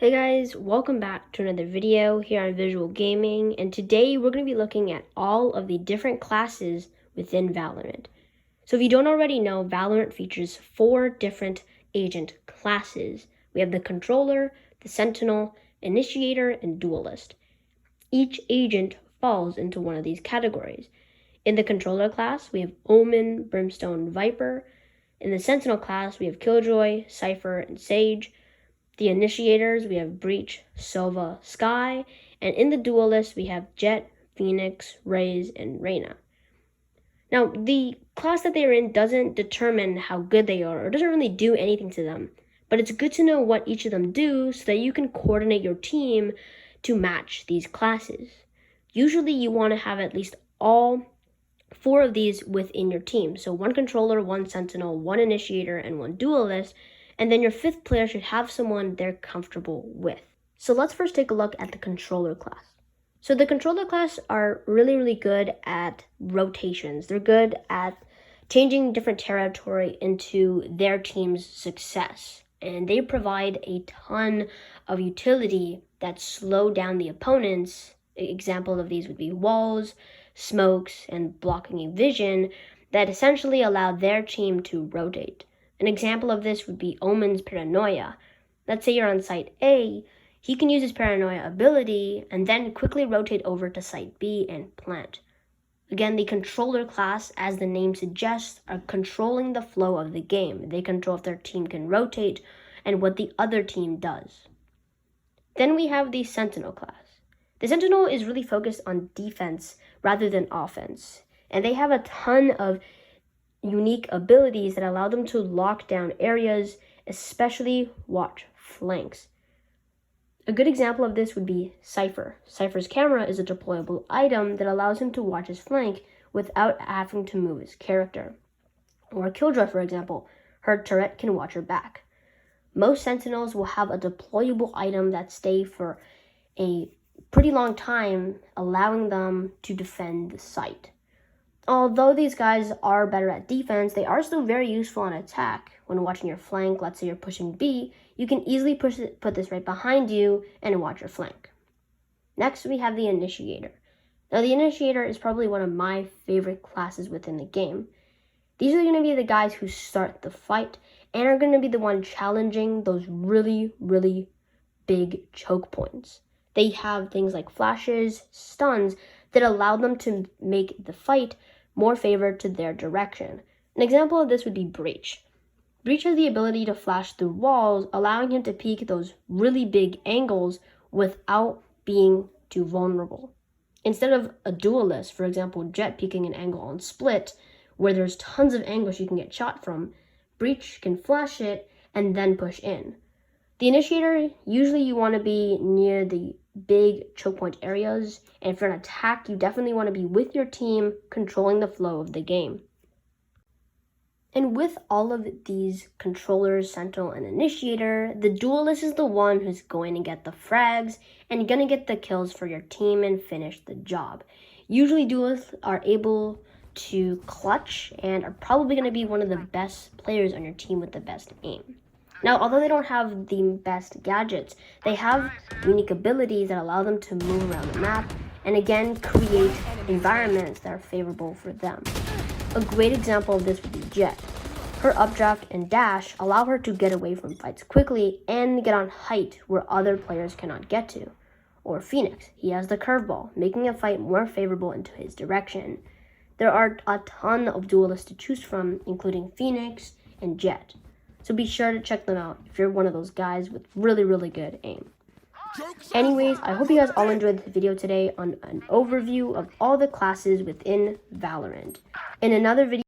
Hey guys, welcome back to another video here on Visual Gaming, and today we're going to be looking at all of the different classes within Valorant. So if you don't already know, Valorant features 4 different agent classes. We have the Controller, the Sentinel, Initiator, and Duelist. Each agent falls into one of these categories. In the Controller class, we have Omen, Brimstone, Viper. In the Sentinel class, we have Killjoy, Cypher, and Sage. The initiators, we have Breach, Sova, Sky, and in the duelist, we have Jet, Phoenix, Raze, and Reyna. Now, the class that they're in doesn't determine how good they are or doesn't really do anything to them, but it's good to know what each of them do so that you can coordinate your team to match these classes. Usually, you want to have at least all 4 of these within your team. So 1 controller, 1 sentinel, 1 initiator, and 1 duelist. And then your 5th player should have someone they're comfortable with. So let's first take a look at the controller class. So the controller class are really good at rotations. They're good at changing different territory into their team's success. And they provide a ton of utility that slow down the opponents. Example of these would be walls, smokes, and blocking a vision that essentially allow their team to rotate. An example of this would be Omen's Paranoia. Let's say you're on site A, he can use his Paranoia ability and then quickly rotate over to site B and plant. Again, the controller class, as the name suggests, are controlling the flow of the game. They control if their team can rotate and what the other team does. Then we have the Sentinel class. The Sentinel is really focused on defense rather than offense, and they have a ton of unique abilities that allow them to lock down areas, especially watch flanks. A good example of this would be Cypher. Cypher's camera is a deployable item that allows him to watch his flank without having to move his character. Or Killjoy, for example, her turret can watch her back. Most Sentinels will have a deployable item that stays for a pretty long time, allowing them to defend the site. Although these guys are better at defense, they are still very useful on attack. When watching your flank, let's say you're pushing B, you can easily put this right behind you and watch your flank. Next, we have the Initiator. Now, the Initiator is probably one of my favorite classes within the game. These are going to be the guys who start the fight and are going to be the one challenging those really big choke points. They have things like flashes, stuns, that allow them to make the fight more favored to their direction. An example of this would be Breach. Breach has the ability to flash through walls, allowing him to peek those really big angles without being too vulnerable. Instead of a duelist, for example, Jet peeking an angle on Split, where there's tons of angles you can get shot from, Breach can flash it and then push in. The Initiator, usually you want to be near the big choke point areas, and for an attack, you definitely want to be with your team, controlling the flow of the game. And with all of these controllers, Sentinel, and Initiator, the Duelist is the one who's going to get the frags and going to get the kills for your team and finish the job. Usually, Duelists are able to clutch and are probably going to be one of the best players on your team with the best aim. Now, although they don't have the best gadgets, they have unique abilities that allow them to move around the map and again create environments that are favorable for them. A great example of this would be Jet. Her updraft and dash allow her to get away from fights quickly and get on height where other players cannot get to. Or Phoenix, he has the curveball, making a fight more favorable into his direction. There are a ton of duelists to choose from, including Phoenix and Jet. So be sure to check them out if you're one of those guys with really good aim. Anyways, I hope you guys all enjoyed this video today on an overview of all the classes within Valorant. In another video,